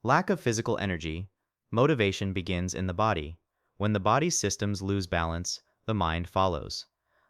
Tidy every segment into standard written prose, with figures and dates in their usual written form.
Lack of physical energy. Motivation begins in the body. When the body's systems lose balance, the mind follows.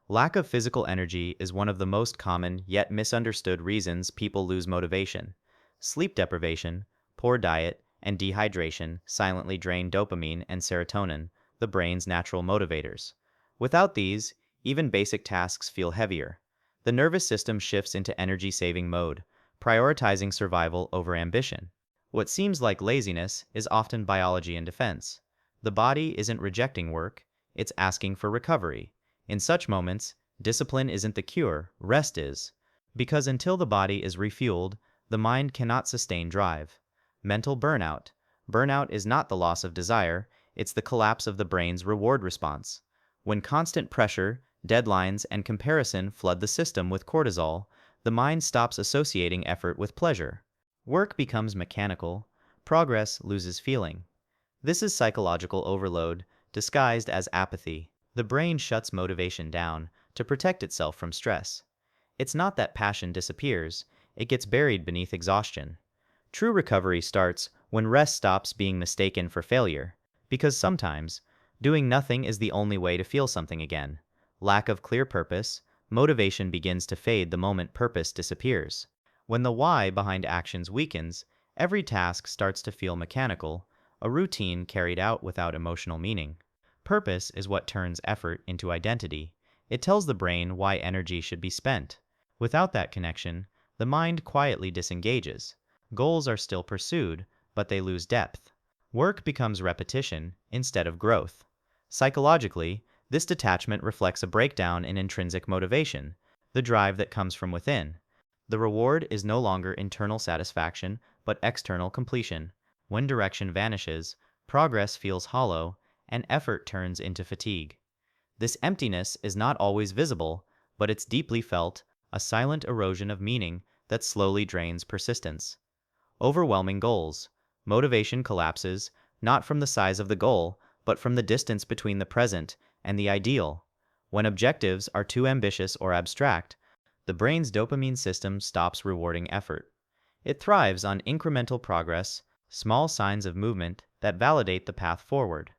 Lack of physical energy is one of the most common yet misunderstood reasons people lose motivation. Sleep deprivation, poor diet, and dehydration silently drain dopamine and serotonin, the brain's natural motivators. Without these, even basic tasks feel heavier. The nervous system shifts into energy-saving mode, prioritizing survival over ambition. What seems like laziness is often biology in defense. The body isn't rejecting work, it's asking for recovery. In such moments, discipline isn't the cure, rest is. Because until the body is refueled, the mind cannot sustain drive. Mental burnout. Burnout is not the loss of desire, it's the collapse of the brain's reward response. When constant pressure, deadlines, and comparison flood the system with cortisol, the mind stops associating effort with pleasure. Work becomes mechanical, progress loses feeling. This is psychological overload, disguised as apathy. The brain shuts motivation down to protect itself from stress. It's not that passion disappears, it gets buried beneath exhaustion. True recovery starts when rest stops being mistaken for failure, because sometimes, doing nothing is the only way to feel something again. Lack of clear purpose, motivation begins to fade the moment purpose disappears. When the why behind actions weakens, every task starts to feel mechanical, a routine carried out without emotional meaning. Purpose is what turns effort into identity. It tells the brain why energy should be spent. Without that connection, the mind quietly disengages. Goals are still pursued, but they lose depth. Work becomes repetition instead of growth. Psychologically, this detachment reflects a breakdown in intrinsic motivation, the drive that comes from within. The reward is no longer internal satisfaction, but external completion. When direction vanishes, progress feels hollow, and effort turns into fatigue. This emptiness is not always visible, but it's deeply felt, a silent erosion of meaning that slowly drains persistence. Overwhelming goals. Motivation collapses, not from the size of the goal, but from the distance between the present and the ideal. When objectives are too ambitious or abstract, the brain's dopamine system stops rewarding effort. It thrives on incremental progress, small signs of movement that validate the path forward.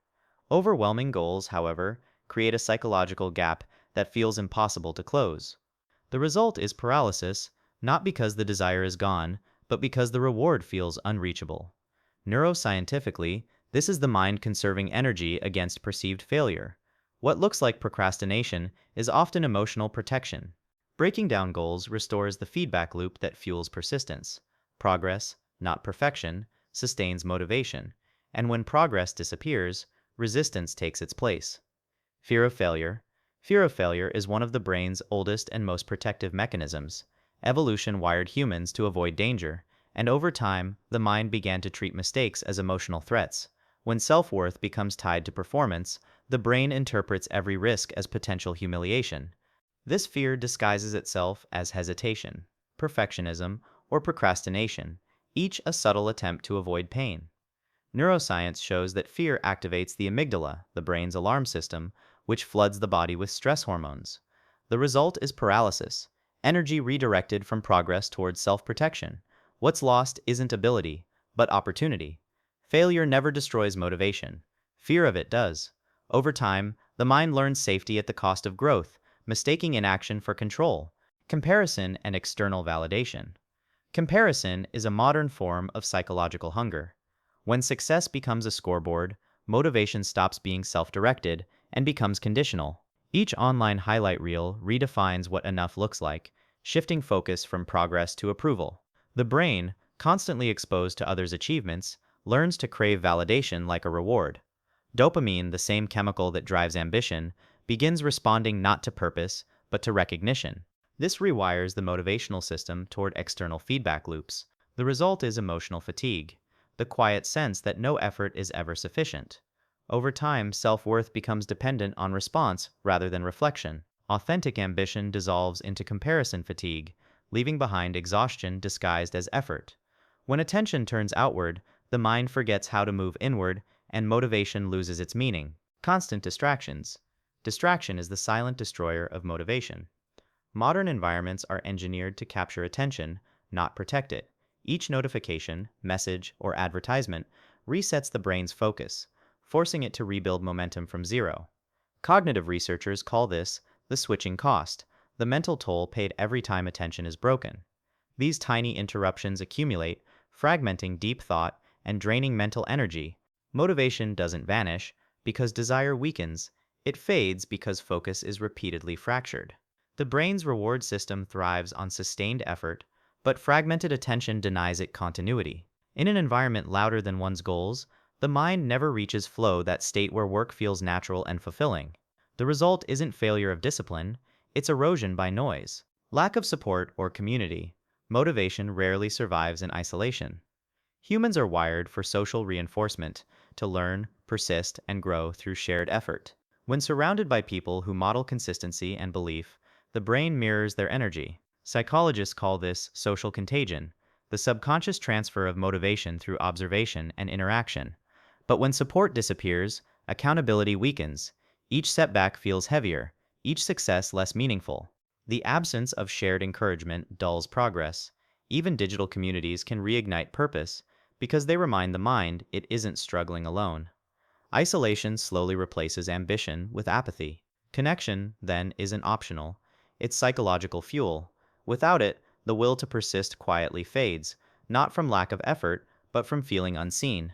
Overwhelming goals, however, create a psychological gap that feels impossible to close. The result is paralysis, not because the desire is gone, but because the reward feels unreachable. Neuroscientifically, this is the mind conserving energy against perceived failure. What looks like procrastination is often emotional protection. Breaking down goals restores the feedback loop that fuels persistence. Progress, not perfection, sustains motivation, and when progress disappears, resistance takes its place. Fear of failure. Fear of failure is one of the brain's oldest and most protective mechanisms. Evolution wired humans to avoid danger, and over time, the mind began to treat mistakes as emotional threats. When self-worth becomes tied to performance, the brain interprets every risk as potential humiliation. This fear disguises itself as hesitation, perfectionism, or procrastination, each a subtle attempt to avoid pain. Neuroscience shows that fear activates the amygdala, the brain's alarm system, which floods the body with stress hormones. The result is paralysis, energy redirected from progress towards self-protection. What's lost isn't ability, but opportunity. Failure never destroys motivation. Fear of it does. Over time, the mind learns safety at the cost of growth, mistaking inaction for control. Comparison and external validation. Comparison is a modern form of psychological hunger. When success becomes a scoreboard, motivation stops being self-directed and becomes conditional. Each online highlight reel redefines what enough looks like, shifting focus from progress to approval. The brain, constantly exposed to others' achievements, learns to crave validation like a reward. Dopamine, the same chemical that drives ambition, begins responding not to purpose, but to recognition. This rewires the motivational system toward external feedback loops. The result is emotional fatigue, the quiet sense that no effort is ever sufficient. Over time, self-worth becomes dependent on response rather than reflection. Authentic ambition dissolves into comparison fatigue, leaving behind exhaustion disguised as effort. When attention turns outward, the mind forgets how to move inward, and motivation loses its meaning. Constant distractions. Distraction is the silent destroyer of motivation. Modern environments are engineered to capture attention, not protect it. Each notification, message, or advertisement resets the brain's focus, forcing it to rebuild momentum from zero. Cognitive researchers call this the switching cost, the mental toll paid every time attention is broken. These tiny interruptions accumulate, fragmenting deep thought and draining mental energy. Motivation doesn't vanish because desire weakens, it fades because focus is repeatedly fractured. The brain's reward system thrives on sustained effort, but fragmented attention denies it continuity. In an environment louder than one's goals, the mind never reaches flow, that state where work feels natural and fulfilling. The result isn't failure of discipline, it's erosion by noise. Lack of support or community. Motivation rarely survives in isolation. Humans are wired for social reinforcement, to learn, persist, and grow through shared effort. When surrounded by people who model consistency and belief, the brain mirrors their energy. Psychologists call this social contagion, the subconscious transfer of motivation through observation and interaction. But when support disappears, accountability weakens. Each setback feels heavier, each success less meaningful. The absence of shared encouragement dulls progress. Even digital communities can reignite purpose because they remind the mind it isn't struggling alone. Isolation slowly replaces ambition with apathy. Connection, then, isn't optional, it's psychological fuel. Without it, the will to persist quietly fades, not from lack of effort, but from feeling unseen.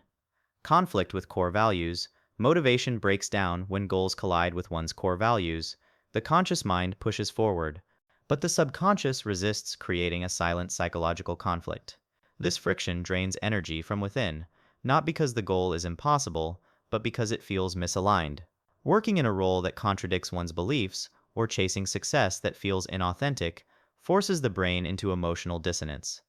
Conflict with core values. Motivation breaks down when goals collide with one's core values. The conscious mind pushes forward, but the subconscious resists, creating a silent psychological conflict. This friction drains energy from within, not because the goal is impossible, but because it feels misaligned. Working in a role that contradicts one's beliefs, or chasing success that feels inauthentic, forces the brain into emotional dissonance.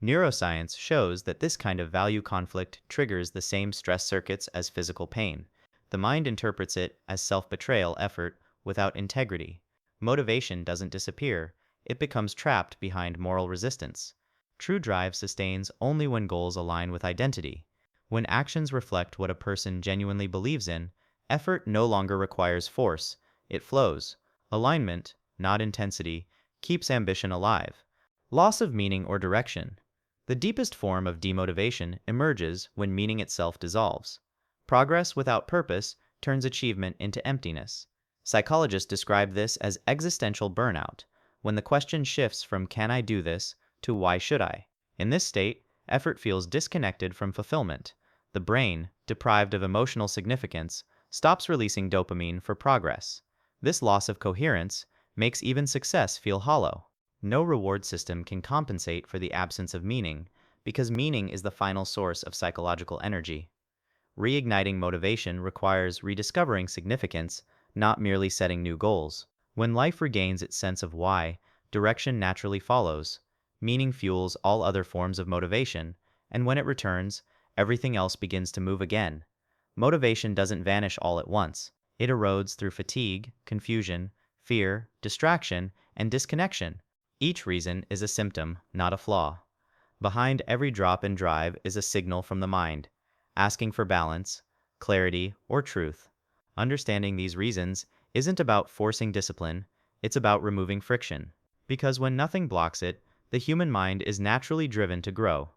Neuroscience shows that this kind of value conflict triggers the same stress circuits as physical pain. The mind interprets it as self-betrayal effort without integrity. Motivation doesn't disappear, it becomes trapped behind moral resistance. True drive sustains only when goals align with identity. When actions reflect what a person genuinely believes in, effort no longer requires force, it flows. Alignment, not intensity, keeps ambition alive. Loss of meaning or direction. The deepest form of demotivation emerges when meaning itself dissolves. Progress without purpose turns achievement into emptiness. Psychologists describe this as existential burnout, when the question shifts from "can I do this?" to "why should I?" In this state, effort feels disconnected from fulfillment. The brain, deprived of emotional significance, stops releasing dopamine for progress. This loss of coherence makes even success feel hollow. No reward system can compensate for the absence of meaning, because meaning is the final source of psychological energy. Reigniting motivation requires rediscovering significance, not merely setting new goals. When life regains its sense of why, direction naturally follows. Meaning fuels all other forms of motivation, and when it returns, everything else begins to move again. Motivation doesn't vanish all at once. It erodes through fatigue, confusion, fear, distraction, and disconnection. Each reason is a symptom, not a flaw. Behind every drop in drive is a signal from the mind, asking for balance, clarity, or truth. Understanding these reasons isn't about forcing discipline, it's about removing friction. Because when nothing blocks it, the human mind is naturally driven to grow.